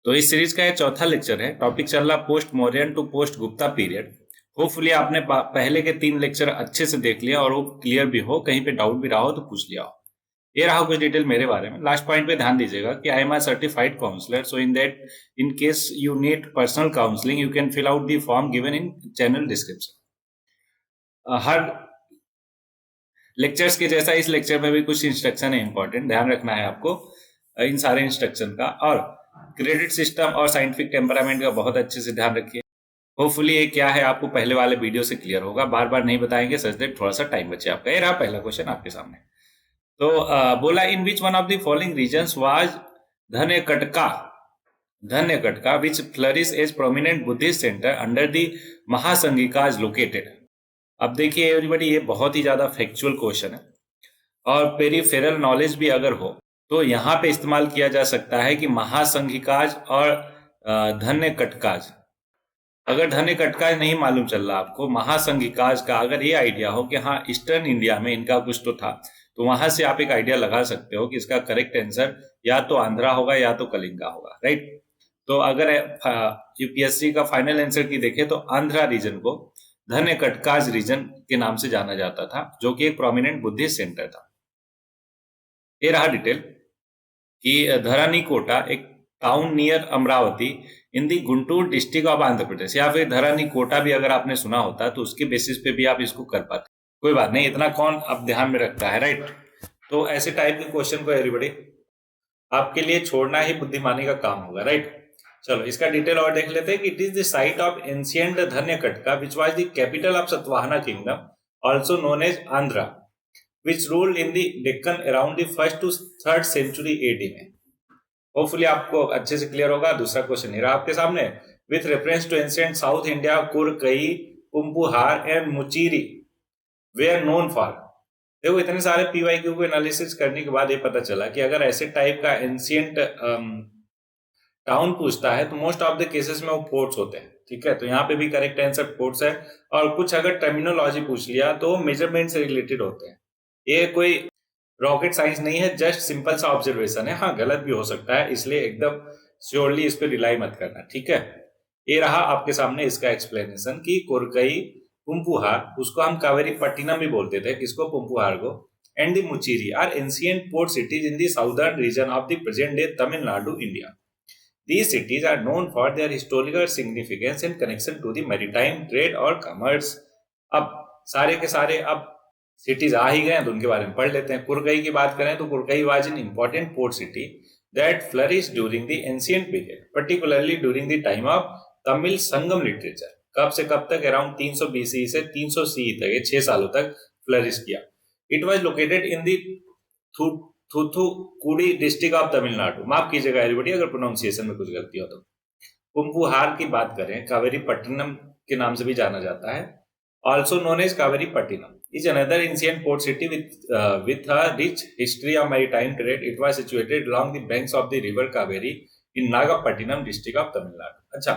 तो इस सीरीज का ये चौथा लेक्चर है। टॉपिक चल रहा post Mauryan to post Gupta period. Hopefully आपने पहले के 3 लेक्चर अच्छे से देख लिया और वो क्लियर भी हो, कहीं पे डाउट भी रहा हो तो पूछ लिया हो। ये रहा कुछ डिटेल मेरे बारे में। लास्ट पॉइंट पे ध्यान दीजिएगा कि I am a certified counsellor, so in that in case you need personal counselling you can fill out the form given in channel description. हर लेक्चर्स के जैसा इस लेक्चर में भी कुछ इंस्ट्रक्शन है इंपॉर्टेंट, ध्यान रखना है आपको इन सारे इंस्ट्रक्शन का। और क्रेडिट सिस्टम और साइंटिफिक टेम्परामेंट का बहुत अच्छे से ध्यान रखिए। होपफुली ये क्या है आपको पहले वाले वीडियो से क्लियर होगा, बार बार नहीं बताएंगे, सच दैट थोड़ा सा टाइम बचे आपका। ये रहा पहला क्वेश्चन आपके सामने। तो बोला in which one of the following regions was Dhanyakataka which flourish as prominent Buddhist centre under the Mahasanghika is located. अब देखिए एवरीबॉडी, ये बहुत ही ज्यादा फैक्चुअल क्वेश्चन है और पेरिफेरल नॉलेज भी अगर हो तो यहाँ पे इस्तेमाल किया जा सकता है कि महासंघिकाज और धन्यकटकाज। अगर धन्यकटकाज नहीं मालूम चल रहा आपको, महासंघिकाज का अगर ये आइडिया हो कि हाँ ईस्टर्न इंडिया में इनका कुछ तो था, तो वहां से आप एक आइडिया लगा सकते हो कि इसका करेक्ट आंसर या तो आंध्रा होगा या तो कलिंगा होगा, राइट। तो अगर यूपीएससी का फाइनल आंसर की देखें तो आंध्रा रीजन को धन्यकटकाज रीजन के नाम से जाना जाता था, जो कि एक प्रोमिनेंट बुद्धिस्ट सेंटर था। ये रहा डिटेल कि धरानीकोटा एक town near Amaravati in the Guntur district of Andhra Pradesh, या फिर धरानीकोटा भी अगर आपने सुना होता तो उसके बेसिस पे भी आप इसको कर पाते। कोई बात नहीं, इतना कौन अब ध्यान में रखता है, राइट। तो ऐसे टाइप के क्वेश्चन को एवरीबॉडी आपके लिए छोड़ना ही बुद्धिमानी का काम होगा, राइट। चलो इसका डिटेल और देख लेते हैं कि it is the site of ancient Dhanyakataka which was the capital of Satavahana kingdom also known as Andhra which ruled in the Deccan around the 1st to 3rd century AD में। होपफुली आपको अच्छे से क्लियर होगा। दूसरा क्वेश्चन है आपके सामने, with reference to ancient South India Korkai Poompuhar and Muziris were known for. देखो इतने सारे पीवाईक्यू को एनालिसिस करने के बाद ये पता चला कि अगर ऐसे टाइप का एंशिएंट टाउन पूछता है तो मोस्ट ऑफ द केसेस में वो पोर्ट्स होते हैं, ठीक है। तो यहाँ पे भी करेक्ट आंसर पोर्ट्स है। और कुछ अगर टर्मिनोलॉजी पूछ लिया तो मेजरमेंट से रिलेटेड होते हैं। ये कोई रॉकेट साइंस नहीं है, जस्ट सिंपल सा ऑब्जर्वेशन है। हाँ गलत भी हो सकता है, इसलिए एकदम श्योरली इस पे रिलाई मत करना, ठीक है। ये रहा आपके सामने इसका एक्सप्लेनेशन कि कोरकई पुम्पुहार, उसको हम कावेरी पट्टिनम भी बोलते थे, किसको, पुम्पुहार को, and the Muziris are ancient port cities in the southern region of the present day Tamil Nadu India. These cities are known for their historical significance in connection to the maritime trade और commerce। अब सारे के सारे अब सिटीज आ ही गए तो उनके बारे में पढ़ लेते हैं। कुरकई की बात करें तो Korkai was an important port city that flourish during the ancient period, particularly during the time of Tamil Sangam literature. कब से कब तक, अराउंड 300 BCE से 300 CE तक, ये 6 सालों तक फ्लरिश किया। It was located in the Thoothukudi district of Tamil Nadu. माफ कीजिएगा एवरीबॉडी अगर प्रोनाउंसिएशन में कुछ गलती हो तो। पुम्पुहार की बात करें, कावेरी पट्टिनम के नाम से भी जाना जाता है, also known as Kaveri Pattinam, is another ancient port city with a rich history of maritime trade. It was situated along the banks of the river Kaveri in Nagapattinam district of Tamil Nadu। अच्छा,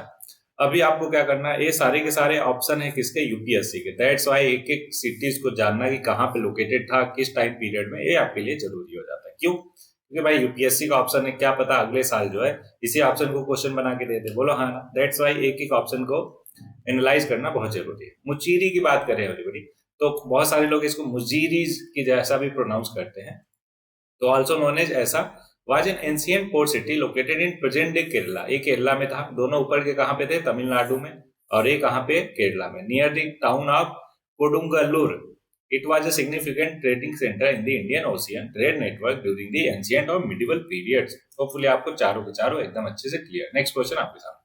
अभी आपको क्या करना है, ये सारे के सारे ऑप्शन है किसके, यूपीएससी के। दैट्स वाई एक एक सिटीज को जानना कि कहाँ पे लोकेटेड था, किस टाइम पीरियड में, ये आपके लिए जरूरी हो जाता है। क्यों? क्योंकि भाई यूपीएससी का ऑप्शन है, क्या पता अगले साल जो है इसी ऑप्शन को क्वेश्चन बना के दे दे। बोलो हाँ, दैट्स वाई एक एक ऑप्शन को एनालाइज करना बहुत जरूरी है। मुचीरी की बात करें एवरीबॉडी तो बहुत सारे लोग इसको मुजीरीज की जैसा भी प्रोनाउंस करते हैं। तो आल्सो नोन एज ऐसा, was an ancient port city located in present day Kerala. ये केरला में था। दोनों ऊपर के कहां पे थे, तमिलनाडु में, और ये कहां पे, केरला में, near the town of Kodungallur. It was a significant trading centre in the Indian Ocean trade network during the ancient और मिडिवल पीरियड्स। होपफुली आपको चारों के चारों एकदम अच्छे से क्लियर। नेक्स्ट क्वेश्चन आपके सामने,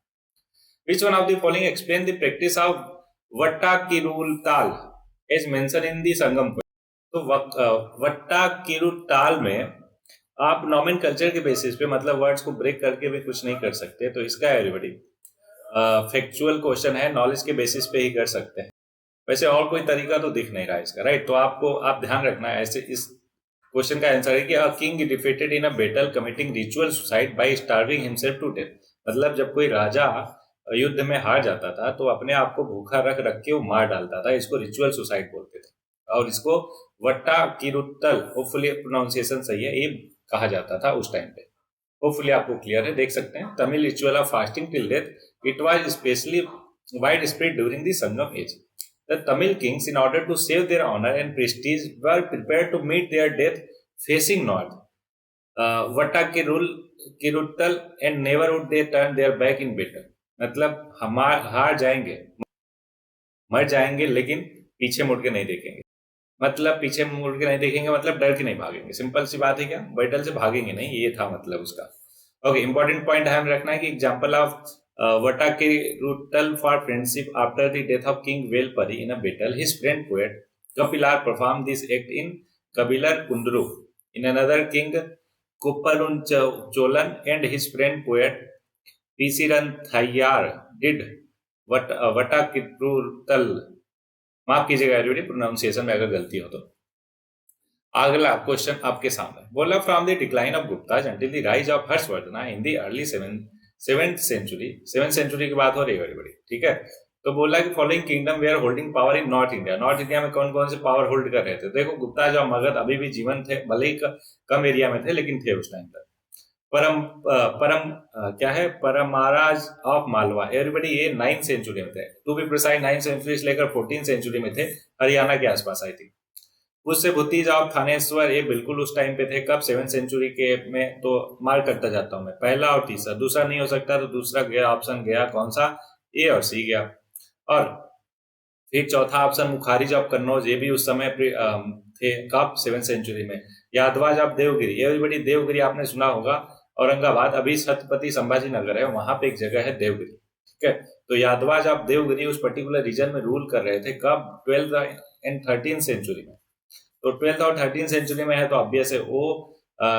which one of the following explain the practice of Vattakirutal as mentioned in the Sangam Quest। तो Vattakirutal में आप नॉमेनकल्चर के बेसिस पे, मतलब वर्ड्स को ब्रेक करके भी कुछ नहीं कर सकते। तो इसका एवरीबॉडी फैक्चुअल क्वेश्चन है, नॉलेज के बेसिस पे ही कर सकते हैं। वैसे और कोई तरीका तो दिख नहीं रहा है इसका, राइट। तो आप ध्यान रखना है, ऐसे इस क्वेश्चन का आंसर है कि a king defeated in a battle committing ritual suicide by starving himself to death. मतलब जब कोई राजा युद्ध में हार जाता था तो अपने आप को भूखा रख रख के वो मार डालता था, इसको रिचुअल सुसाइड बोलते थे। और इसको वट्टा किरुत्तल, होपफुली प्रोनाउंसिएशन सही है, ये कहा जाता था उस टाइम पे। होपफुली आपको क्लियर है, देख सकते हैं। Tamil ritual of fasting till death, it was specially widespread during the Sangam age. The Tamil kings in order to save their honour and prestige were prepared to meet their death facing north. Vadakkiruttal and never would they turn their back in battle. मतलब हम हार जाएंगे, मर जाएंगे, लेकिन पीछे मुड़ के नहीं देखेंगे। मतलब पीछे मुड़ के नहीं देखेंगे मतलब डर के नहीं भागेंगे। सिंपल सी बात है, क्या बैटल से भागेंगे नहीं, ये था मतलब उसका। ओके, इंपॉर्टेंट पॉइंट ध्यान रखना है कि example of Vadakkiruttal for friendship after the death of king Velpari in a battle, his friend poet Kapilar perform this act in Kapilar Kundru. In another king Kopperuncholan and his friend poet Pisirandaiyar did Vadakkiruttal. माफ कीजिएगा everybody, pronunciation में अगर गलती हो तो। अगला question आपके सामने बोला, from the decline of Guptas until the rise of Harshavardhana in the early seventh century की बात हो रही है एवरीबॉडी, ठीक है। तो बोला कि following kingdom they are holding power in north India. North India में कौन कौन से पावर होल्ड कर रहे थे? देखो, गुप्ताज और मगध अभी भी जीवन थे, भले ही कम एरिया में थे, लेकिन थे उस टाइम पर। क्या है, परमाराज ऑफ मालवा एवरीबॉडी, ये 9th सेंचुरी में थे। To be precise 9th century से लेकर 14th सेंचुरी में थे, हरियाणा के आसपास आई थी। उससे भूतिज ऑफ थानेश्वर, ये बिल्कुल उस टाइम पे थे। कब? 7th सेंचुरी के में। तो मार्क करता जाता हूं मैं, पहला और तीसरा, दूसरा नहीं हो सकता तो दूसरा गया ऑप्शन, गया कौन सा? ए और सी गया। और फिर चौथा ऑप्शन मुखारिज ऑफ कन्नौज, ये भी उस समय थे। कब? 7th सेंचुरी में। यादवाज ऑफ देवगिरी, एवरीबॉडी देवगिरी आपने सुना होगा, औरंगाबाद, अभी छत्रपति संभाजी नगर है, वहां पे एक जगह है देवगिरी, ठीक है। तो यादवाज ऑफ देवगिरी उस पर्टिकुलर रीजन में रूल कर रहे थे। कब? 12th एंड 13th सेंचुरी में। तो 12th और 13th सेंचुरी में है तो ऑब्वियस है वो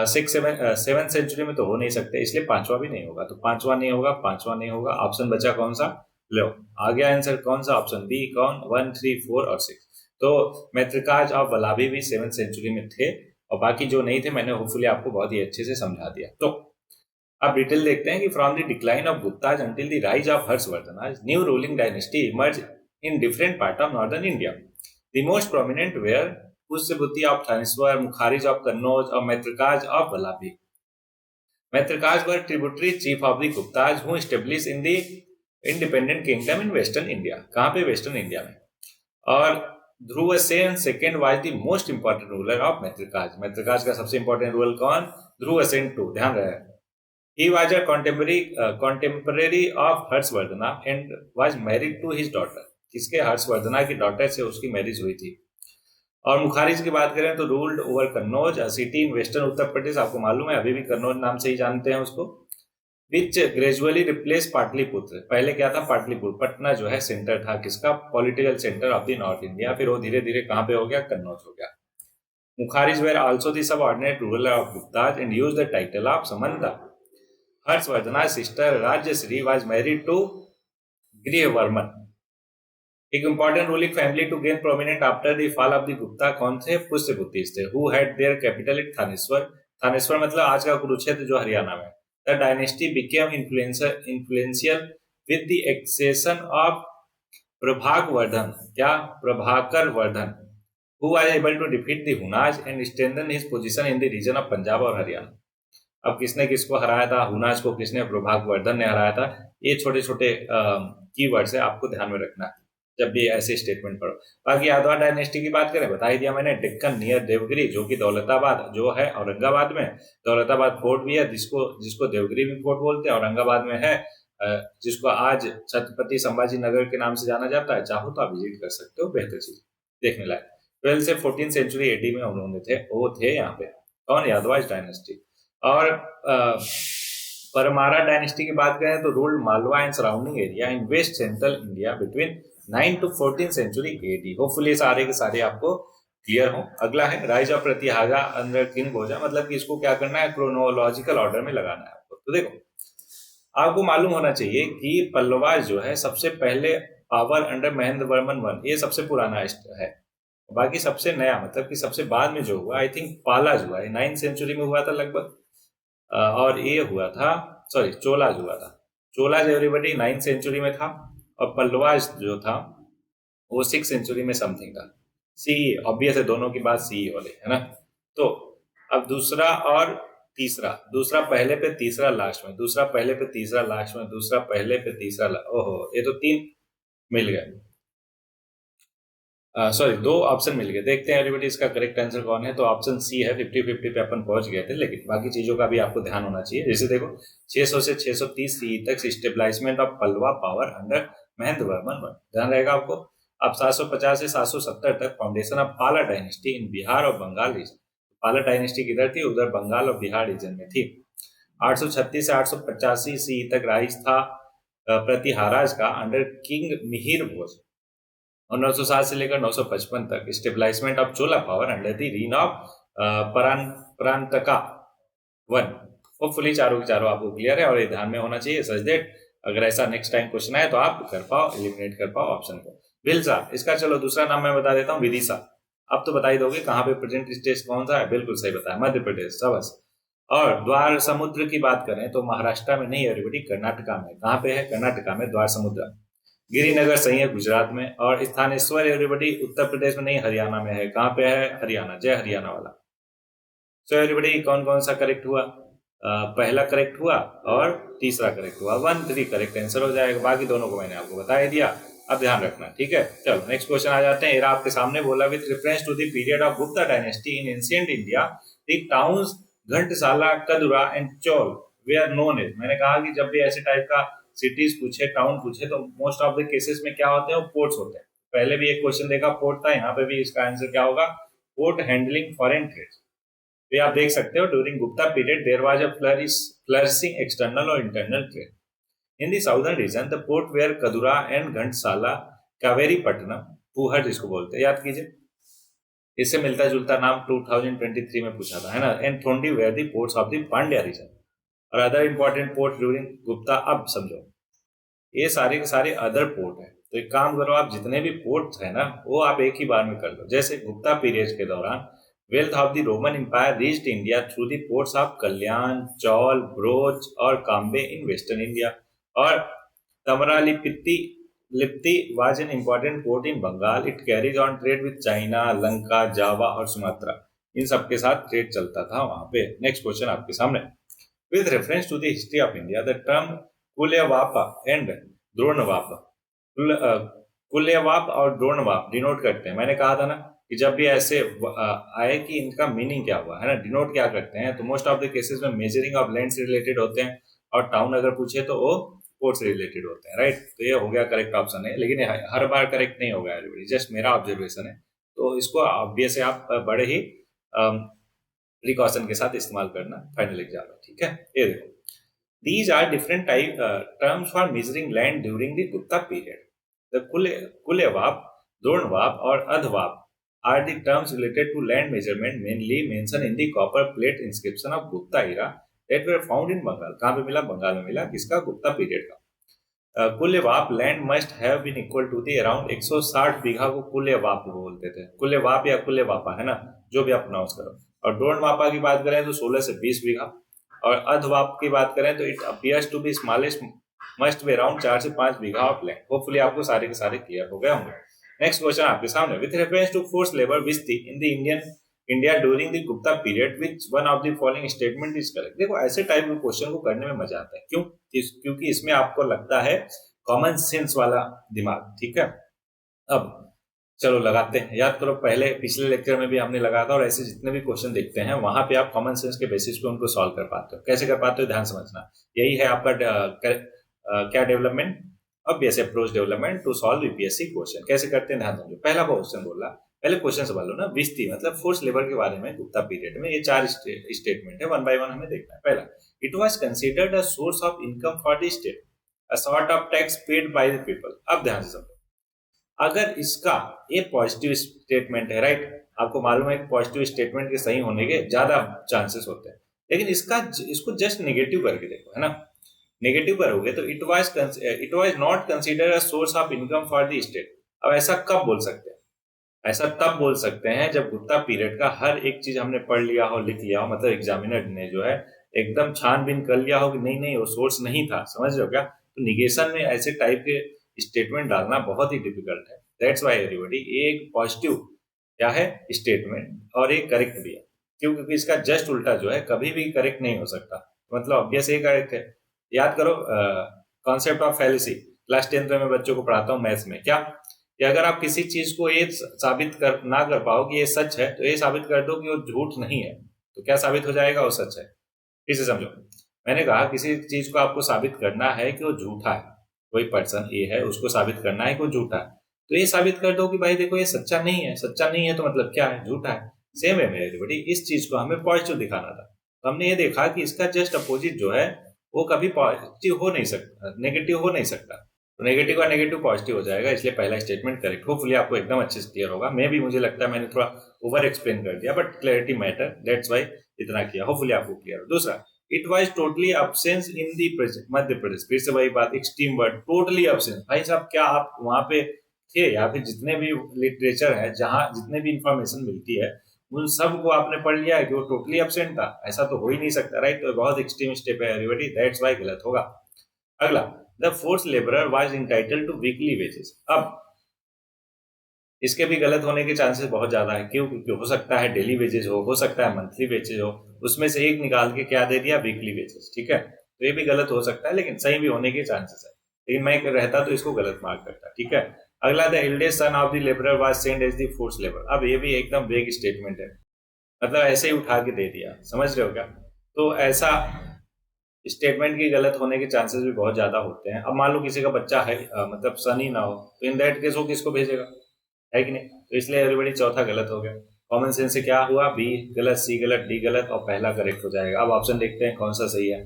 7th सेंचुरी में तो हो नहीं सकते, इसलिए पांचवा भी नहीं होगा। तो पांचवा नहीं होगा, पांचवा नहीं होगा। ऑप्शन बचा कौन सा? लो, आ गया आंसर कौन सा? Option B. कौन? 1, 3, 4 और 6। तो मैत्रिकाज ऑफ वल्लभी भी 7th सेंचुरी में थे, और बाकी जो नहीं थे मैंने होपफुली आपको बहुत ही अच्छे से समझा दिया। तो अब डिटेल देखते हैं कि from the decline of Guptas until the rise of Harshavardhan, new ruling dynasty emerge in different part of northern India. The most prominent were Pushyabhuti of Thaneshwar, Maukharis of Kannauj और Maitrakas of Vallabhi. Maitrakas were tributary chief of the Guptas who establish in the independent kingdom in western India. कहां पे? Western India में। और Dhruvasena second was the most important ruler of Maitrakas. मैत्रिकाज का सबसे important ruler कौन? Dhruvasena to, ध्यान रहे। He was a contemporary of Harshvardhana and was married to his daughter. किसके? हर्षवर्धना की डॉटर से उसकी मैरिज हुई थी। और मुखारिज की बात करें तो ruled over Kannauj, a city in western Uttar Pradesh. आपको मालूम है अभी भी कन्नौज नाम से ही जानते हैं उसको। विच ग्रेजुअली रिप्लेस पाटलिपुत्र। पहले क्या था? पाटलिपुत्र। पटना जो है सेंटर था किसका? Political centre of the north India. फिर वो धीरे धीरे कहां पे हो गया? कन्नौज हो गया। Maukharis were also the subordinate ruler of Guptas and use the title of Samanta. Harshavardhana's sister Rajyasree was married to Grihavarman. एक important ruling family to gain prominent after the fall of the Gupta कौन थे? पुष्यभूति थे, who had their capital at Thaneshwar. Thaneshwar मतलब आज का कुरुक्षेत्र जो हरियाणा में। The dynasty became influential with the accession of Prabhakarvardhan. क्या? Prabhakarvardhan, who was able to defeat the Hunas and strengthen his position in the region of Punjab और हरियाणा। अब किसने किसको हराया था? हुनाज को किसने? प्रभाकवर्धन ने हराया था। ये छोटे छोटे कीवर्ड्स है, आपको ध्यान में रखना है जब भी ऐसे स्टेटमेंट पढ़ो। बाकी यादवा डायनेस्टी की बात करें, बता ही दिया मैंने, डेक्कन नियर देवगिरी, जो कि दौलताबाद जो है औरंगाबाद में। दौलताबाद फोर्ट भी है, जिसको देवगिरी भी फोर्ट बोलते हैं। औरंगाबाद में है, जिसको आज छत्रपति संभाजी नगर के नाम से जाना जाता है। चाहो तो आप विजिट कर सकते हो, बेहतर चीज देखने लायक। 12 से 14 सेंचुरी एडी में उन्होंने थे, वो थे यहाँ पे। कौन? यादवाज डायनेस्टी। और परमारा डायनेस्टी की बात करें तो ruled Malwa and surrounding area in west central India between 9 to 14 century AD. Hopefully सारे के सारे आपको क्लियर हो। अगला है rise of Pratihara under king Bhoja. मतलब कि इसको क्या करना है? क्रोनोलॉजिकल ऑर्डर में लगाना है आपको। तो देखो, आपको मालूम होना चाहिए कि पल्लवाज जो है सबसे पहले पावर अंडर महेंद्र वर्मन 1, ये सबसे पुराना है। बाकी सबसे नया मतलब कि सबसे बाद में जो हुआ, आई थिंक पालाज हुआ है, 9th सेंचुरी में हुआ था लगभग। और ये हुआ था, सॉरी, चोलाज हुआ था। चोलाज एवरीबॉडी 9th सेंचुरी में था, और पल्लवाज जो था वो 6th सेंचुरी में समथिंग था। सी, ऑब्वियस है, दोनों की बात सी वाले है ना। तो अब दूसरा और तीसरा, दूसरा पहले पे, तीसरा लास्ट में, दूसरा पहले पे, तीसरा लास्ट में, दूसरा पहले पे, तीसरा ओहो, ये तो 3 मिल गए। सॉरी, 2 ऑप्शन मिल गए। देखते हैं एवरीबॉडी इसका करेक्ट आंसर कौन है। तो ऑप्शन सी है। 50-50 पे अपन पहुंच गए थे, लेकिन बाकी चीजों का भी आपको ध्यान होना चाहिए। जैसे देखो, 600 से 630 सी तक stabilisation of Pallava power under Mahendra Varman one, ध्यान रहेगा आपको। अब 750 से 770 तक फाउंडेशन ऑफ पाला डायनेस्टी इन बिहार और बंगाल रीजन। पाला डायनेस्टी किधर थी? उधर बंगाल और बिहार रीजन में थी। 836 से 885 सी तक राइज था प्रतिहाराज का अंडर किंग मिहिर भोज। और 907 से लेकर 955 तक stabilisation of Chola power under the reign of Parantaka one. Hopefully चारों के चारों आपको क्लियर है और ये ध्यान में होना चाहिए सच दैट अगर ऐसा नेक्स्ट टाइम क्वेश्चन आए तो आप कर पाओ, एलिमिनेट कर पाओ ऑप्शन को। विल्सा, इसका चलो दूसरा नाम मैं बता देता हूँ, विदिशा। अब तो बता ही दोगे कहाँ पे प्रेजेंट स्टेट कौन सा है। बिल्कुल सही बताया, मध्य प्रदेश, सबस। और द्वार समुद्र की बात करें तो महाराष्ट्र में नहीं एवरीबॉडी, कर्नाटका में। कहाँ पे है? कर्नाटका में द्वार समुद्र। गिरिनगर सही है गुजरात में। और स्थानेश्वर एवरीबॉडी उत्तर प्रदेश में नहीं, हरियाणा में है। कहाँ पे है? हरियाणा, जय हरियाणा वाला। सो एवरीबॉडी कौन कौन सा करेक्ट हुआ? पहला करेक्ट हुआ और तीसरा करेक्ट हुआ। 1-3 करेक्ट आंसर हो जाएगा। बाकी दोनों को मैंने आपको बता ही दिया, अब ध्यान रखना, ठीक है। चलो नेक्स्ट क्वेश्चन आ जाते हैं। आपके सामने बोला, with reference to the period of Gupta dynasty in ancient India the towns Ghantasala, Kadura and Chaul were known as. मैंने कहा कि जब भी ऐसे टाइप का सिटीज पूछे, टाउन पूछे, तो मोस्ट ऑफ द केसेस में क्या होते हैं? वो पोर्ट्स होते हैं। पहले भी एक क्वेश्चन देखा पोर्ट था, यहाँ पे भी इसका आंसर क्या होगा? Port handling foreign trade. तो आप देख सकते हो, during Gupta period there was a flourishing external और internal trade in the southern region. The port were Kadura and Ghantasala, Kaveri Pattinam, Puhar जिसको बोलते हैं, याद कीजिए। इससे मिलता जुलता नाम 2023 में पूछा था, है ना। And Tondi were the ports of the Pandya region और other important port during Gupta. अब समझो, ये सारे के सारे अदर पोर्ट है। तो एक काम करो, आप जितने भी पोर्ट है ना, वो आप एक ही बार में कर लो। जैसे गुप्ता पीरियड के दौरान wealth of the Roman Empire reached India through the ports of Kalyan, Chaul, Broach और काम्बे इन वेस्टर्न इंडिया। और Tamralipti lipti was an important port in Bengal. It carries on trade with China, Lanka, Java और सुमात्रा। इन सबके साथ ट्रेड चलता था वहां पे। नेक्स्ट क्वेश्चन आपके सामने, with reference to the history of India the term Kulyavapa and Dronavapa, Kulyavapa और द्रोणवाप डिनोट करते हैं। मैंने कहा था ना कि जब भी ऐसे आए कि इनका मीनिंग क्या हुआ, है ना, डिनोट क्या करते हैं, तो मोस्ट ऑफ द केसेस में मेजरिंग ऑफ लैंड से रिलेटेड होते हैं और टाउन अगर पूछे तो वो पोर्ट से रिलेटेड होते हैं, राइट। तो ये हो गया करेक्ट ऑप्शन है, लेकिन हर बार करेक्ट नहीं होगा एवरीबॉडी, जस्ट मेरा ऑब्जर्वेशन है। तो इसको ऑब्वियस आप बड़े ही प्रिकॉशन के साथ इस्तेमाल करना फाइनल एग्जाम में, ठीक है। ये देखो, these are different type terms for measuring land during the Gupta period. The Kulewap, Dronwap और Adhwap are the terms related to land measurement mainly mentioned in the copper plate inscription of Gupta era that were found in Bengal. कहाँ पे मिला? बंगाल में मिला। किसका? Gupta period का। Kulyavapa land must have been equal to the around 160 bigha को कुल्यवाप बोलते थे। कुल्यवाप या कुल्यवापा, है ना, जो भी आप प्रोनाउंस करो। और ड्रोनवापा की बात करें तो 16 से 20 बीघा। और अधवाप की बात करें तो it appears to be smallest, must be around 4 से 5 बीघा ऑफ लैंड। होपफुली आपको सारे के सारे क्लियर हो गए होंगे। नेक्स्ट क्वेश्चन आपके सामने, with reference to forced labour Vishti in the India during the Gupta period which one of the following statement is correct. देखो, ऐसे टाइप के क्वेश्चन को करने में मजा आता है। क्यों? क्योंकि इसमें आपको लगता है कॉमन सेंस वाला दिमाग, ठीक है। अब चलो लगाते हैं, याद करो पहले पिछले लेक्चर में भी हमने लगाया था, और ऐसे जितने भी क्वेश्चन देखते हैं वहां पे आप कॉमन सेंस के बेसिस पे उनको सॉल्व कर पाते हो। कैसे कर पाते हो? ध्यान समझना। यही है आपका क्या development, obvious approach development to solve UPSC question. कैसे करते हैं ध्यान समझो। पहला क्वेश्चन बोला, पहले क्वेश्चन समझ लो ना। विस्ती मतलब फोर्स लेबर के बारे में गुप्ता पीरियड में। ये 4 स्टेटमेंट है, 1 बाय 1 हमें देखना है। पहला, it was considered a source of income for the state, a sort of tax paid by the people. अब ध्यान से समझो, अगर इसका ये पॉजिटिव स्टेटमेंट है, राइट, आपको मालूम है कि पॉजिटिव स्टेटमेंट के सही होने के ज्यादा चांसेस होते हैं, लेकिन इसको जस्ट नेगेटिव करके देखो, है ना। नेगेटिव करोगे तो it was not consider a source of income for the state. अब ऐसा कब बोल सकते हैं? ऐसा तब बोल सकते हैं जब गुप्ता पीरियड का हर एक चीज हमने पढ़ लिया हो, लिख लिया हो, मतलब एग्जामिनर ने जो है एकदम छानबीन कर लिया हो कि नहीं नहीं वो सोर्स नहीं था। समझ रहे हो क्या? तो निगेशन में ऐसे टाइप के स्टेटमेंट डालना बहुत ही डिफिकल्ट है। दैट्स व्हाई एवरीबॉडी, एक पॉजिटिव क्या है स्टेटमेंट और एक करेक्ट भी है। क्यों? क्योंकि इसका जस्ट उल्टा जो है कभी भी करेक्ट नहीं हो सकता, मतलब ऑब्वियस ये करेक्ट है। याद करो concept of fallacy, class 10th में मैं बच्चों को पढ़ाता हूँ मैथ्स में, क्या कि अगर आप किसी चीज को ये साबित कर ना कर पाओ कि ये सच है, तो ये साबित कर दो कि वो झूठ नहीं है, तो क्या साबित हो जाएगा? वो सच है। इसे समझो, मैंने कहा किसी चीज को आपको साबित करना है कि वो झूठा है, कोई पर्सन ये है, उसको साबित करना है कि वो झूठा है, तो ये साबित कर दो कि भाई देखो ये सच्चा नहीं है। सच्चा नहीं है तो मतलब क्या है? झूठा है। सेम है मेरे बेटी, इस चीज को हमें पॉजिटिव दिखाना था, तो हमने ये देखा कि इसका जस्ट अपोजिट जो है वो कभी पॉजिटिव हो नहीं सकता, नेगेटिव हो नहीं सकता, तो नेगेटिव का नेगेटिव पॉजिटिव हो जाएगा, इसलिए पहला स्टेटमेंट करेक्ट। होपफुली आपको एकदम अच्छे से क्लियर होगा। मैं भी, मुझे लगता है मैंने थोड़ा ओवर एक्सप्लेन कर दिया, but clarity matter, that's why इतना किया। होपफुली आपको क्लियर हो। दूसरा, इट वाज टोटली अब्सेंस इन दी मध्य प्रदेश। फिर से वही बात, एक्सट्रीम वर्ड, टोटली अब्सेंस। भाई साहब क्या आप वहां पे थे? या फिर जितने भी लिटरेचर है, जहां जितने भी इंफॉर्मेशन मिलती है, उन सब को आपने पढ़ लिया है कि वो टोटली अब्सेंट था? ऐसा तो हो ही नहीं सकता, राइट? तो बहुत एक्सट्रीम स्टेप है एवरीबॉडी, दैट्स वाई गलत होगा। अगला, the force labourer was entitled to weekly wages. अब इसके भी गलत होने के चांसेस बहुत ज्यादा है। क्यों? क्योंकि हो सकता है डेली वेजेस हो सकता है मंथली वेजेस हो, उसमें से एक निकाल के क्या दे दिया? Weekly wages. ठीक है, तो ये भी गलत हो सकता है, लेकिन सही भी होने के चांसेस है। लेकिन मैं रहता तो इसको गलत मार्क करता। ठीक है, अगला, the eldest son of the labourer was send as the force labour. अब ये भी एकदम वेग स्टेटमेंट है, मतलब ऐसे ही उठा के दे दिया, समझ रहे हो क्या? तो ऐसा स्टेटमेंट के गलत होने के चांसेस भी बहुत ज्यादा होते हैं। अब मान लो किसी का बच्चा है, मतलब सन ही ना हो, तो इन दैट केस वो किसको भेजेगा? है कि नहीं? तो इसलिए एवरीबॉडी चौथा गलत हो गया। कॉमन सेंस से क्या हुआ? बी गलत, सी गलत, डी गलत, और पहला करेक्ट हो जाएगा। अब ऑप्शन देखते हैं कौन सा सही है।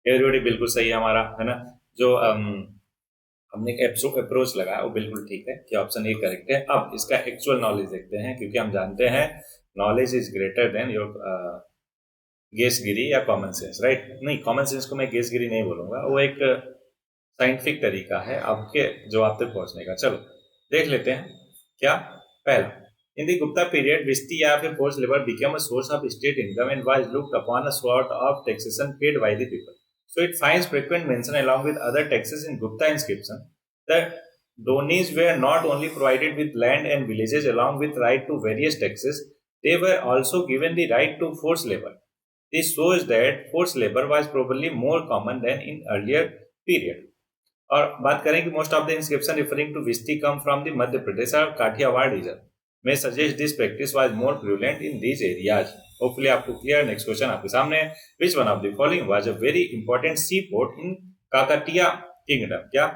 एवरीबॉडी बिल्कुल सही है हमारा, है ना? जो हमने अप्रोच लगाया वो बिल्कुल ठीक है कि ऑप्शन ए करेक्ट है। अब इसका एक्चुअल नॉलेज देखते हैं, क्योंकि हम जानते हैं knowledge is greater than your गेसगिरी या कॉमन सेंस, राइट? नहीं, कॉमन सेंस को मैं गेसगिरी नहीं बोलूंगा, वो एक साइंटिफिक तरीका है आपके जवाब तक पहुंचने का। चलो देख लेते हैं क्या। पहला, इन द गुप्ता पीरियड विस्ती या फिर force labour became a source of state income and was looked upon a sort of taxation paid by the people, so it finds frequent mention along with other taxes in Gupta inscription. The Donis were not only provided with land and villages along with right to various taxes, they were also given the right to forced labor. This shows that forced labor was probably more common than in earlier period. और बात करें कि most of the inscription referring to vishti come from the Madhya Pradesh और Kathiawar region में suggest this practice was more prevalent in these areas. Hopefully आपको clear. Next question आपके सामने है, which one of the following was a very important sea port in Kakatiya kingdom? क्या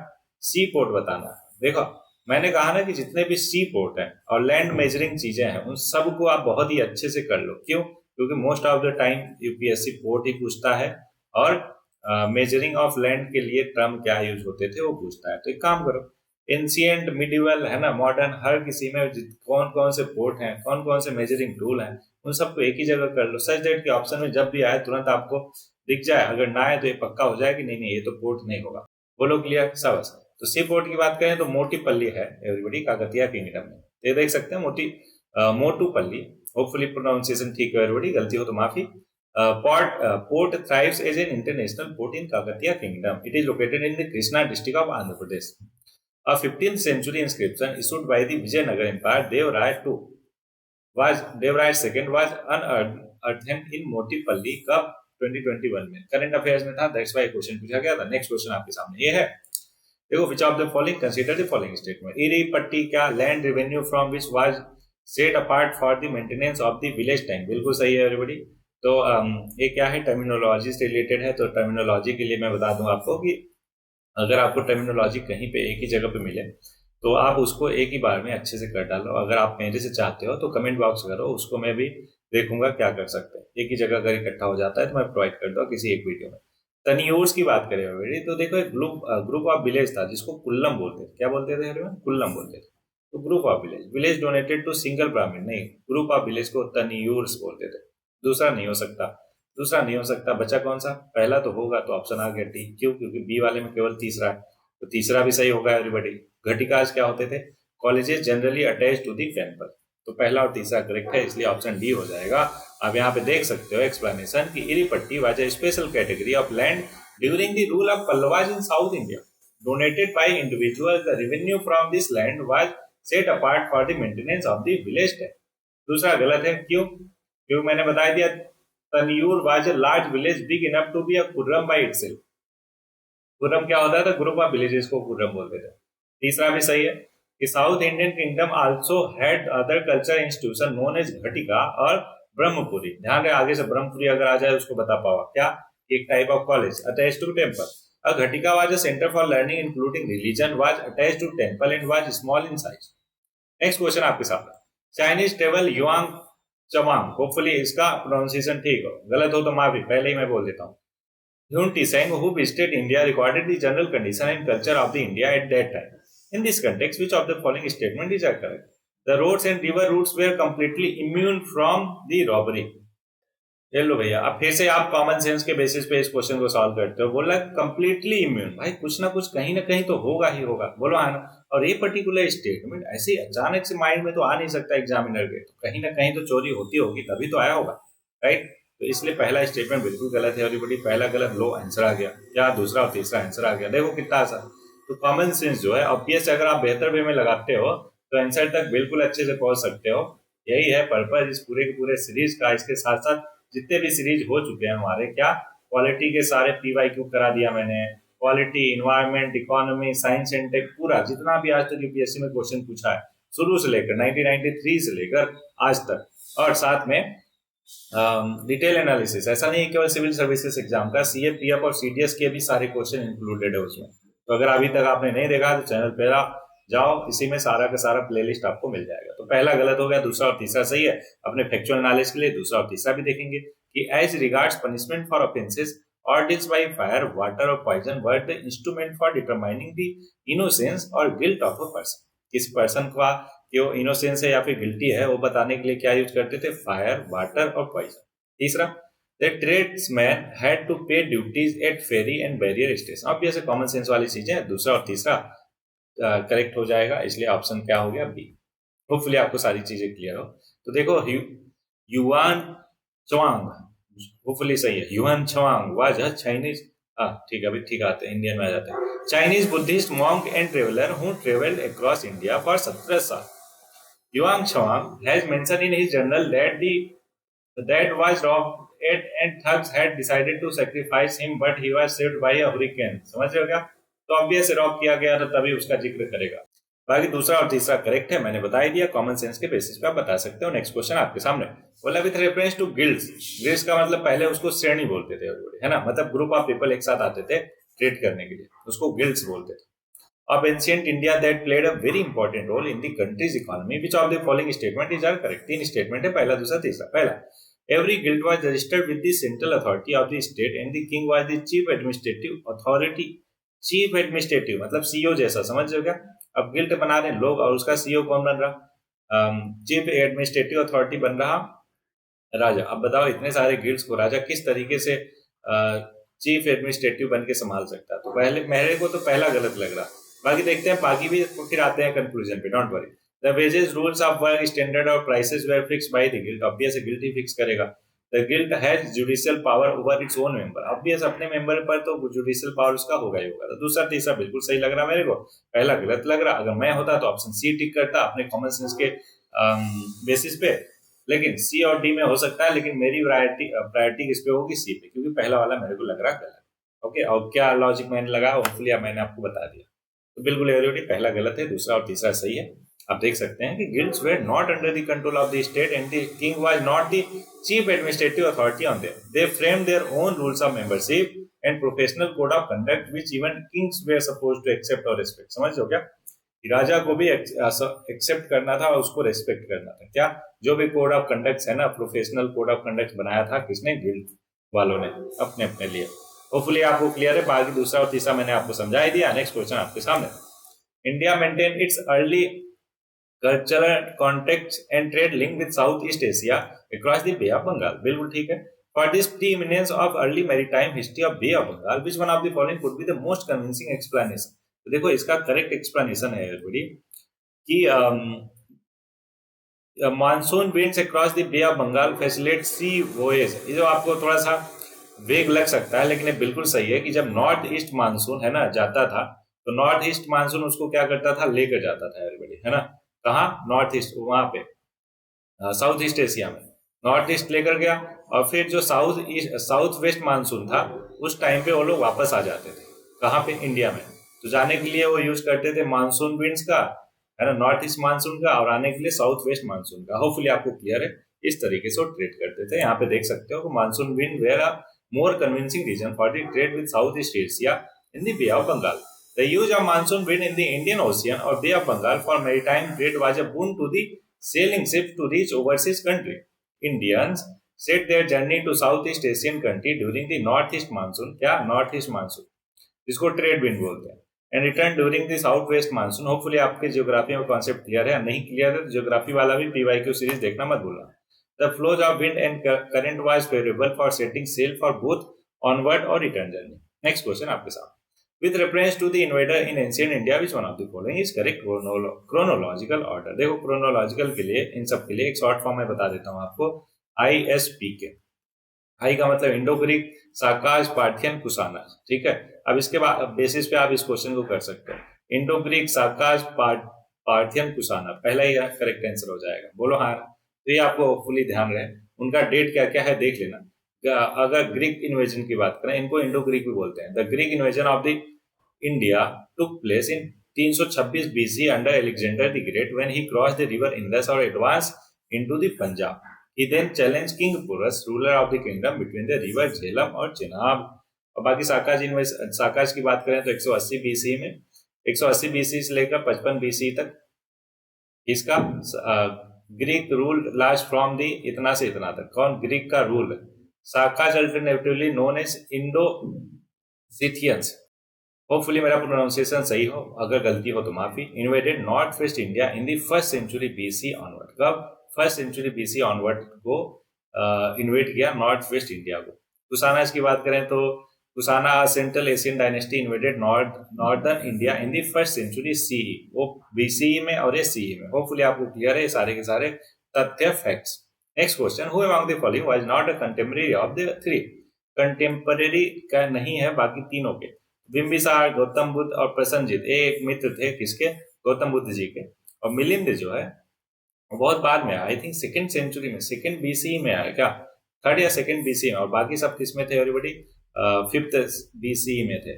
sea port बताना है? देखो मैंने कहा ना कि जितने भी सी पोर्ट हैं और लैंड मेजरिंग चीजें हैं, उन सबको आप बहुत ही अच्छे से कर लो। क्यों? क्योंकि most of the time UPSC port ही पूछता है, और मेजरिंग ऑफ लैंड के लिए टर्म क्या यूज होते थे वो पूछता है। तो एक काम करो, एंशियंट, मिडिवल, है ना, मॉडर्न, हर किसी में कौन कौन से पोर्ट हैं, कौन कौन से मेजरिंग टूल हैं, उन सबको एक ही जगह कर लो, सच दैट कि ऑप्शन में जब भी आए तुरंत आपको दिख जाए। अगर ना आए तो ये पक्का हो जाए कि नहीं नहीं ये तो पोर्ट नहीं होगा। बोलो क्लियर सब? तो सी पोर्ट की बात करें तो मोटीपल्ली है एवरीबडी, काकतिया किंगडम में। ये देख सकते हैं मोटूपल्ली। होपफुली प्रोनाउंसिएशन ठीक है एवरीबडी, गलती हो तो माफी। Port thrives as an international port in Kakatiya Kingdom. It is located in the Krishna district of Andhra Pradesh. A 15th century inscription issued by the Vijayanagar Empire, Devraj II was unearthed in Motipalli कब? 2021 में। Current affairs में था, that's why question पूछा गया था। Next question आपके सामने ये है, देखो, which of the following consider the following statement. Eri पट्टी क्या? Land revenue from which was set apart for the maintenance of the village tank. बिल्कुल सही है एवरीबॉडी। तो ये क्या है? टर्मिनोलॉजी से रिलेटेड है। तो टर्मिनोलॉजी के लिए मैं बता दूं आपको कि अगर आपको टर्मिनोलॉजी कहीं पे एक ही जगह पे मिले तो आप उसको एक ही बार में अच्छे से कर डालो। अगर आप मेरे से चाहते हो तो कमेंट बॉक्स करो, उसको मैं भी देखूंगा क्या कर सकते हैं। एक ही जगह अगर इकट्ठा हो जाता है तो मैं प्रोवाइड कर दूंगा किसी एक वीडियो में। तनियोर्स की बात करें ऑलरेडी, तो देखो एक ग्रुप ऑफ विलेज था जिसको कुल्लम बोलते थे। क्या बोलते थे? कुल्लम बोलते थे। तो group of village donated to single Brahmin, नहीं, ग्रुप ऑफ विलेज को तनियोर्स बोलते थे। दूसरा नहीं हो सकता, दूसरा नहीं हो सकता। बचा कौन सा? पहला तो होगा, तो ऑप्शन आ गया डी। क्यों? क्योंकि बी वाले में केवल तीसरा है, तो तीसरा भी सही होगा एवरीबॉडी। घटिकाज क्या होते थे? Colleges generally attach to the temple. तो पहला और तीसरा करेक्ट है, इसलिए ऑप्शन डी हो जाएगा। अब यहाँ पे देख सकते हो एक्सप्लेनेशन की eripatti was a special category of land during the rule of Pallavas in South India, donated by individual. The revenue from this land was set apart for the maintenance of the village tank. दूसरा गलत है। क्यों? क्योंकि मैंने बता दिया Taniyur was a large village big enough to be a kurram by itself. Kurram क्या होता था, ग्रुप ऑफ विलेजेस को खुर्रम बोलते थे। तीसरा भी सही है कि South Indian kingdom also had other culture institution known as ghatika और ब्रह्मपुरी। ध्यान रहे आगे से ब्रह्मपुरी अगर आ जाए उसको बता पाओ क्या, एक type of college attach to temple. A Ghatika was a center for learning including religion, was attached to temple and was small in size. Next question आपके सामने, चाइनीज टेबल युआंग चवांग, होपफुली इसका प्रोनाउंसिएशन ठीक हो, गलत हो तो माफी, पहले ही मैं बोल देता हूँ। Yun Tseng, who visited India, recorded the general condition and culture of the India at that time. In this context, which of the following statement is correct? The roads and river routes were completely immune from the robbery. ये लो भैया, अब फिर से आप common sense के basis पे इस question को सॉल्व करते हो। बोला कंप्लीटली इम्यून, भाई कुछ ना कुछ कहीं ना कहीं तो होगा ही होगा, बोलो हाँ ना। और ये पर्टिकुलर स्टेटमेंट ऐसे अचानक से माइंड में तो आ नहीं सकता एग्जामिनर के, तो कहीं ना कहीं तो चोरी होती होगी तभी तो आया होगा, राइट। तो इसलिए पहला स्टेटमेंट बिल्कुल गलत है। एवरीबॉडी पहला गलत, लो आंसर आ गया, क्या दूसरा और तीसरा आंसर आ गया, देखो कितना आसान। तो कॉमन सेंस जो है ऑब्वियस, अगर आप बेहतर वे में लगाते हो तो आंसर तक बिल्कुल अच्छे से पहुंच सकते हो। यही है पर्पज इस पूरे के पूरे सीरीज का। इसके साथ साथ जितने भी सीरीज हो चुके हैं हमारे, क्या क्वालिटी के सारे PYQ करा दिया मैंने, quality, environment, economy, science and tech, पूरा जितना भी आज तक यूपीएससी में क्वेश्चन पूछा है शुरू से लेकर 1993 से लेकर आज तक, और साथ में डिटेल एनालिसिस। ऐसा नहीं है केवल सिविल सर्विसेज एग्जाम का, CA, PF और CDS के भी सारे क्वेश्चन इंक्लूडेड है उसमें। तो अगर अभी तक आपने नहीं देखा तो चैनल पे जाओ, इसी में सारा का सारा प्लेलिस्ट आपको मिल जाएगा। तो पहला गलत हो गया, दूसरा और तीसरा सही है। अपने फैक्चुअल नॉलेज के लिए दूसरा और तीसरा भी देखेंगे कि as regards punishment for offences ordeals by fire, water और poison were the instrument for determining the innocence और गिल्ट ऑफ अ पर्सन। किस पर्सन का कि वो इनोसेंस है या फिर गिल्टी है वो बताने के लिए क्या यूज करते थे, फायर, वाटर और पॉइजन। तीसरा, the tradesman had to pay duties at ferry and barrier station. अब ये कॉमन सेंस वाली चीजें, दूसरा और तीसरा करेक्ट हो जाएगा, इसलिए ऑप्शन क्या हो गया, बी। होपफुली आपको सारी चीजें क्लियर हो। तो देखो युआन चवांग, होपफुली सही है, युआन चवांग वाज अ चाइनीज, ठीक है, अभी ठीक आते हैं, इंडियन में आ जाते हैं। Chinese Buddhist monk and traveller who travelled across India for 17 साल। Yuan Chuang has mentioned in his journal that was robbed and thugs had decided to sacrifice him, but he was saved by a hurricane। समझ रहे हो क्या? तो obvious Rob किया गया था तभी उसका जिक्र करेगा। बाकी दूसरा और तीसरा करेक्ट है, मैंने बता ही दिया, कॉमन सेंस के बेसिस पे आप बता सकते हो। नेक्स्ट क्वेश्चन आपके सामने बोला, with reference to guilds. Guilds का मतलब पहले उसको श्रेणी बोलते थे, है ना, मतलब ग्रुप ऑफ पीपल एक साथ आते थे ट्रेड करने के लिए, उसको गिल्ड्स बोलते थे। Of ancient India that played a very important role in the country's economy. Which of the following statement is all correct? तीन स्टेटमेंट है, पहला, दूसरा, तीसरा। पहला, every guild was registered with the central authority of the state and the king was the chief administrative authority। Chief administrative मतलब CEO जैसा, समझ रहे हो क्या? अब गिल्ड बना रहे हैं लोग और उसका CEO कौन बन रहा? चीफ एडमिनिस्ट्रेटिव अथॉरिटी बन रहा राजा। अब बताओ इतने सारे गिल्ड्स को राजा किस तरीके से चीफ एडमिनिस्ट्रेटिव बन के संभाल सकता है? तो पहले मेरे को तो पहला गलत लग रहा, बाकी देखते हैं, बाकी भी फिर आते हैं कंक्लूजन पे, don't worry. The wages, rules of work, standard और prices were fixed by the guild. Obvious guild ही फिक्स करेगा। The guild has judicial power over its own member. Obvious अपने मेंबर पर तो जुडिशियल पावर उसका होगा ही होगा। तो दूसरा तीसरा बिल्कुल सही लग रहा मेरे को, पहला गलत लग रहा। अगर मैं होता तो ऑप्शन C टिक करता अपने कॉमन सेंस के बेसिस पे, लेकिन C और D में हो सकता है, लेकिन मेरी प्रायोरिटी किस पे होगी, C पे, क्योंकि पहला वाला मेरे को लग रहा गलत। ओके, और क्या लॉजिक मैंने लगा, होपफुली मैंने आपको बता दिया। तो बिल्कुल एवरीबॉडी पहला गलत है, दूसरा और तीसरा सही है। आप देख सकते हैं कि guilds were not under the control of the state and the king was not the chief administrative authority on them. They framed their own rules of membership and professional code of conduct which even kings were supposed to accept और respect. समझ लो क्या, राजा को भी accept करना था और उसको रेस्पेक्ट करना था। क्या जो भी कोड ऑफ कंडक्ट है ना, प्रोफेशनल कोड ऑफ कंडक्ट बनाया था किसने, गिल्ड वालों ने अपने अपने लिए। होपफुली आपको क्लियर है। बाकी दूसरा और तीसरा मैंने आपको समझा ही दिया। नेक्स्ट क्वेश्चन आपके सामने, India maintain its early cultural contacts and trade link with South East Asia across the Bay of Bengal. बिल्कुल ठीक है। For this preeminence of early maritime history of Bay of Bengal which one of the following could be the most convincing explanation. तो देखो इसका correct explanation है everybody कि monsoon winds across the Bay of Bengal facilitate sea voyage. ये जो आपको थोड़ा सा वेग लग सकता है, लेकिन ये बिल्कुल सही है कि जब नॉर्थ ईस्ट मानसून है ना जाता था, तो नॉर्थ ईस्ट मानसून उसको क्या करता था, लेकर जाता था एवरीबॉडी, है ना। कहाँ, नॉर्थ ईस्ट, वहां पे साउथ ईस्ट एशिया में। नॉर्थ ईस्ट लेकर गया, और फिर जो साउथ वेस्ट मानसून था उस टाइम पे वो लोग वापस आ जाते थे। कहाँ पे? इंडिया में। तो जाने के लिए वो यूज करते थे मानसून विंड्स का, है ना, नॉर्थ ईस्ट मानसून का, और आने के लिए साउथ वेस्ट मानसून का। होपफुली आपको क्लियर है। इस तरीके से वो ट्रेड करते थे। यहाँ पे देख सकते हो monsoon wind were a more convincing reason for the trade with South East Asia in the Bay of Bengal. The use of monsoon wind in the Indian Ocean और Bay of Bengal for maritime trade was a boon to the sailing ships to reach overseas country. Indians set their journey to Southeast Asian country during the Northeast monsoon, क्या Northeast monsoon, जिसको trade wind बोलते हैं, and return during the south west monsoon. Hopefully आपके geography में concept clear है। नहीं clear है तो जियोग्राफी वाला भी पीवाईक्यू सीरीज देखना मत भूलना। The flows of wind and current was favourable for setting sail for both onward और रिटर्न जर्नी। नेक्स्ट क्वेश्चन आपके साथ। With reference to the invader in ancient India, which one of the following is correct chronological order? देखो chronological के लिए इन सब के लिए एक शॉर्ट फॉर्म में बता देता हूँ आपको, ISPK। आई का मतलब इंडो ग्रीक, साकाज, पार्थियन, कुशाना। ठीक है, अब इसके बाद बेसिस पे आप इस क्वेश्चन को कर सकते हो। इंडो ग्रीक, साकाज, पार्थियन, कुशाना, पहला ही करेक्ट आंसर हो जाएगा। बोलो हाँ। तो ये आपको फुली ध्यान रहे, उनका डेट क्या क्या है देख लेना। अगर ग्रीक इन्वेजन की बात करें, इनको इंडो ग्रीक भी बोलते हैं। The Greek invasion of the India took place in 326 BC under Alexander the great when he crossed the river Indus और advance into the Punjab. He then challenged King Porus, ruler of the kingdom between the river Jhelum और चेनाब। और बाकी साकाज की बात करें तो 180 BC में, 180 BC से लेकर 55 BC तक इसका Greek rule last from the इतना से इतना तक। कौन? ग्रीक का रूल है। Sakas alternatively known as Indo Scythians. Hopefully मेरा प्रोनाउंसिएशन सही हो, अगर गलती हो तो माफी। Invaded north west India in the first century BC onward. कब? फर्स्ट सेंचुरी BC ऑनवर्ड को इन्वेट किया नॉर्थ वेस्ट इंडिया को। कुशाना की बात करें तो Kushana central Asian dynasty invaded northern India in the first century CE। वो BCE में और ये CE में। होपफुली आपको क्लियर है सारे के सारे तथ्य facts. Next question, who among the following was not a contemporary of the three? Contemporary का नहीं है बाकी तीनों के। बिंबिसार, गौतम बुद्ध और प्रसन्नजीत एक मित्र थे किसके? गौतम बुद्ध जी के। और मिलिंद जो है बहुत बाद में आया, आई थिंक सेकंड सेंचुरी में, सेकंड BC में आया क्या, थर्ड या सेकंड BC में। और बाकी सब किस में थे एवरीबॉडी? फिफ्थ BC में थे,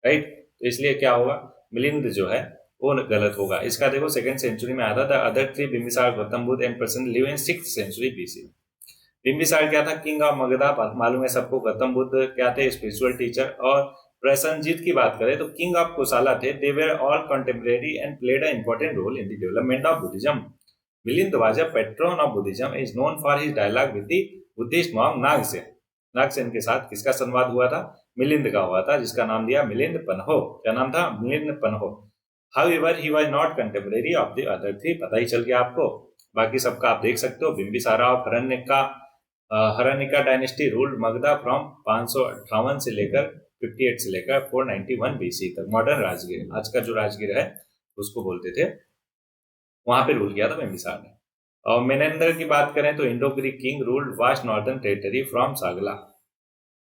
राइट। तो इसलिए क्या होगा, मिलिंद जो है वो गलत होगा। इसका देखो सेकंड सेंचुरी में आया था। The other three Bimbisara, Gautam Buddha and Prasanna live in 6th century BC। Bimbisara क्या था? किंग ऑफ मगधा, मालूम है सबको। गौतम बुद्ध क्या थे? Spiritual teacher. और प्रसन्नजीत की बात करें तो किंग ऑफ कोसाला थे। They were all contemporary and played a important role in the development of Buddhism. Milinda was a patron of Buddhism, is known for his dialogue with the Buddhist monk Nagsen। Nagsen के साथ किसका संवाद हुआ था? मिलिंद का हुआ था, जिसका नाम दिया मिलिंद पन्हो। क्या नाम था? Milind पन्हो। However, he was not contemporary of the other three। पता ही चल गया आपको। बाकी सबका आप देख सकते हो। Bimbisara of Haryanka dynasty ruled Magadha from 558 से लेकर 58 से लेकर 491 BC तक। मॉडर्न राजगीर, आज का जो राजगीर है उसको बोलते थे, वहां पे रूल किया था बिंबिसार ने। और मेनेंदर की बात करें तो Indo Greek king ruled vast northern territory from Sagala.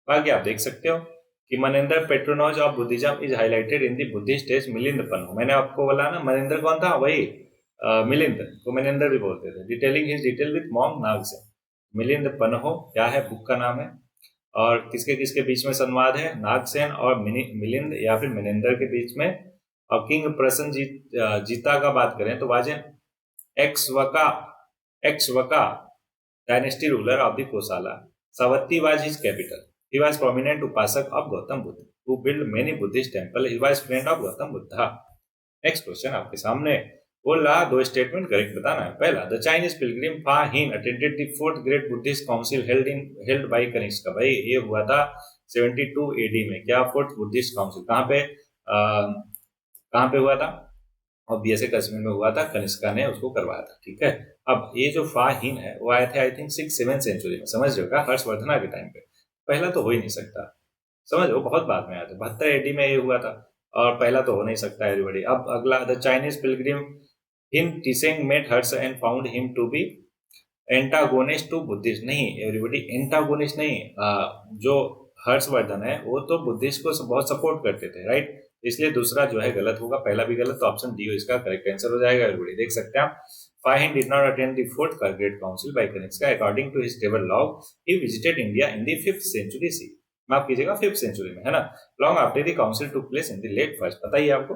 बाकी आप देख सकते हो कि Menander patronage of Buddhism is highlighted in the Buddhist as Milinda Panho. मैंने आपको बोला ना मनेंदर कौन था? वही मिलिंद को मनेंदर भी बोलते थे। Detailing his detail with monk Nagasena. Milinda Panho क्या है? बुक का नाम है। और किसके किसके बीच में संवाद है? नागसेन और मिलिंद या फिर मनेंदर के बीच में। और किंग प्रसन्नजीता का बात करें तो was an Ikshvaku dynasty ruler of the Kosala. Savatthi was his capital. He was prominent upasaka of Gautam Buddha who build many Buddhist temple. He was friend of Gautam Buddha. Next question आपके सामने। बोला दो स्टेटमेंट करेक्ट बताना है। पहला, the Chinese pilgrim Fa Hien attended the fourth great Buddhist council held by Kanishka. भाई ये हुआ था 72 AD में। क्या? फोर्थ बुद्धिस्ट काउंसिल कहाँ पे हुआ था? ऑब्वियसली कश्मीर में हुआ था। कनिष्का ने उसको करवाया था। ठीक है, अब ये जो फाहिन है वो आए थे आई थिंक 6th-7th सेंचुरी में। समझ रहे हो क्या? हर्षवर्धना के टाइम पे। पहला तो हो ही नहीं सकता, समझ लो, बहुत बाद में आया था। 72 AD में ये हुआ था और पहला तो हो नहीं सकता एवरीबॉडी। अब अगला, the Chinese pilgrim Hiuen Tsang met Harsh and found him to be antagonist to Buddhist. नहीं एवरीबॉडी, एंटागोनिस्ट नहीं। जो हर्षवर्धन है वो तो बुद्धिस्ट को बहुत सपोर्ट करते थे, राइट। इसलिए दूसरा जो है गलत होगा, पहला भी गलत। तो ऑप्शन डी इसका करेक्ट आंसर हो जाएगा एवरीबॉडी। देख सकते हैं आप Why he did not attend the fourth Great Council by Kanishka? According to his table log, he visited India in the 5th century CE. माफ कीजिएगा 5th century में, है ना? Long after the council took place in the late first. पता ही है आपको?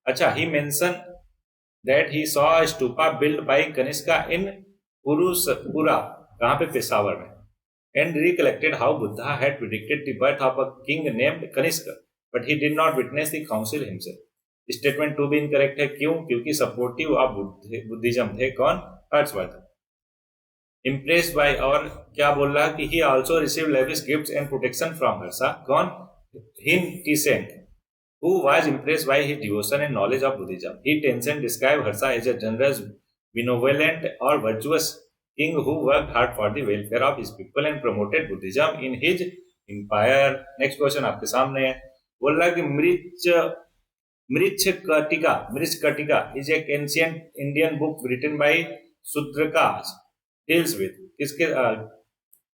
अच्छा, he mentioned that he saw a stupa built by Kanishka in Pura, कहाँ पे? पेशावर में, and recollected how Buddha had predicted the birth of a king named Kanishka, but he did not witness the council himself. Statement two भी incorrect है, क्यों? क्योंकि supportive of Buddhism थे कौन? Harshvardhan. Impressed by, और क्या बोल रहा है कि ही also received lavish gifts and protection from Harsha, कौन? हिन Tencent, who was impressed by his devotion and knowledge of Buddhism. He Tencent described Harsha as a generous, benevolent or virtuous king who worked hard for the welfare of his people and promoted Buddhism in his empire. Next question आपके सामने है, बोल रहा है कि Mricchakatika is an ancient Indian book written by Sudrakas. Deals with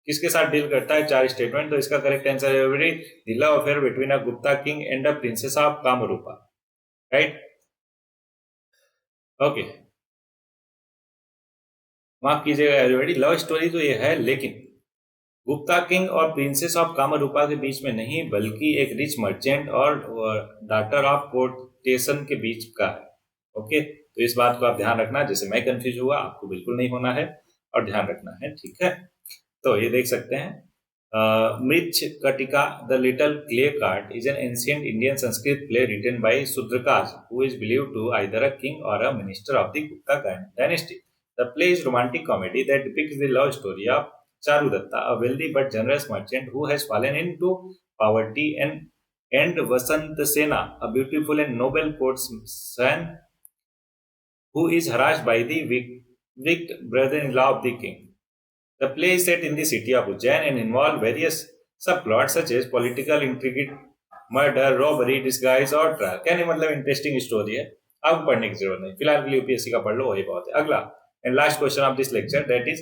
किसके साथ deal करता है? 4 स्टेटमेंट। तो इसका करेक्ट आंसर है the love affair between a Gupta king and a princess of Kamrupa, right? Okay, माफ कीजिएगा एवरीबॉडी, लव स्टोरी तो ये है, लेकिन गुप्ता किंग और प्रिंसेस ऑफ कामरूपा के बीच में नहीं, बल्कि एक रिच मर्चेंट और डॉटर ऑफ कोर्टेसन के बीच का है। ओके, तो इस बात को आप ध्यान रखना, जैसे मैं कंफ्यूज हुआ आपको बिल्कुल नहीं होना है और ध्यान रखना है, ठीक है? तो ये देख सकते हैं, Mrichchhakatika the little clay cart is an ancient Indian Sanskrit play written by Sudrakas, who is believed to either a king or a minister of the Gupta dynasty. The play is romantic comedy that depicts the love story of Charudatta, a wealthy but generous merchant who has fallen into poverty, and Vasantasena, a beautiful and noble courtesan who is harassed by the wicked brother-in-law of the king. The play is set in the city of Ujjain and involves various subplots such as political intrigue, murder, robbery, disguise और trial. कहने मतलब interesting story है, आपको पढ़ने की जरूरत नहीं, फिलहाल के लिए यूपीएससी का पढ़ लो, वही बहुत है। अगला and last question of this lecture, that is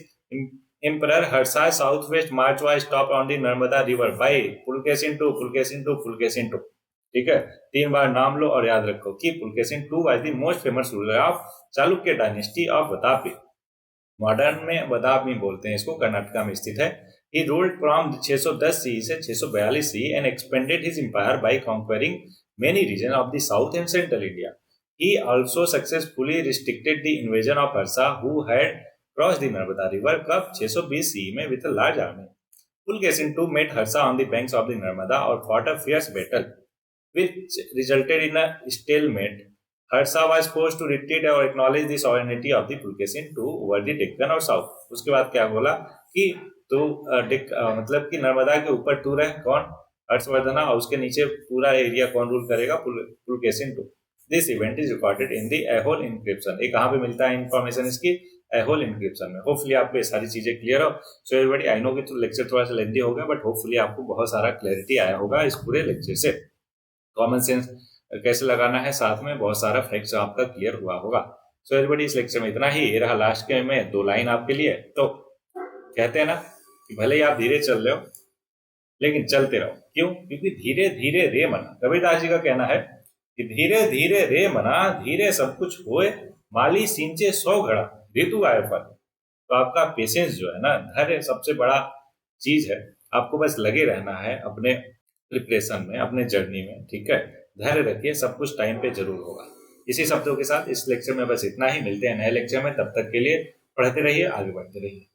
Emperor Harsha south west march was stopped on the Narmada river by Pulkesin II. ठीक है, 3 बार नाम लो और याद रखो कि Pulkesin II was the most famous ruler of Chalukya dynasty of Vatapi. Modern में बदामी बोलते हैं इसको, कर्नाटका में स्थित है। He ruled from 610 CE से 642 CE and expanded his empire by conquering many regions of the south and central India. He also successfully restricted the invasion of Harsha, who had crossed the Narmada River कब? 620 CE में with a large army. Pulkesin II met Harsha on the banks of the Narmada और fought a fierce battle, which resulted in a stalemate. Harsha was forced to retreat और acknowledge the sovereignty of the Pulkesin II over the Deccan और South. उसके बाद क्या बोला कि तो मतलब कि नर्मदा के ऊपर टू रहे कौन? हर्षवर्धन, और उसके नीचे पूरा एरिया कौन रूल करेगा? Pulkesin II. This event is recorded in the Aihole inscription. ये कहाँ पे मिलता है इन्फॉर्मेशन इसकी? Aihole inscription में। होपफुली आपको ये सारी चीजें क्लियर हो। सो एवरीबॉडी, आई नो कि तो लेक्चर थोड़ा सा लेंथी हो गया, बट होपफुली आपको बहुत सारा क्लैरिटी आया होगा इस पूरे लेक्चर से। कॉमन सेंस कैसे लगाना है, साथ में बहुत सारा फैक्ट्स आपका क्लियर हुआ होगा। सो एवरीबॉडी, इस लेक्चर में इतना ही। ये रहा लास्ट के में 2 लाइन आपके लिए। तो कहते हैं ना कि भले ही आप धीरे चल रहे हो, लेकिन चलते रहो। क्यों? क्योंकि धीरे धीरे रे मना, कबीरदास जी का कहना है कि धीरे धीरे रे मना, धीरे सब कुछ होए, माली सिंचे 100 घड़ा, ऋतु आए फल। तो आपका पेशेंस जो है ना, धैर्य सबसे बड़ा चीज है। आपको बस लगे रहना है अपने प्रिपरेशन में, अपने जर्नी में, ठीक है? धैर्य रखिए, सब कुछ टाइम पे जरूर होगा। इसी शब्दों के साथ इस लेक्चर में बस इतना ही। मिलते हैं नए लेक्चर में, तब तक के लिए पढ़ते रहिए, आगे बढ़ते रहिए।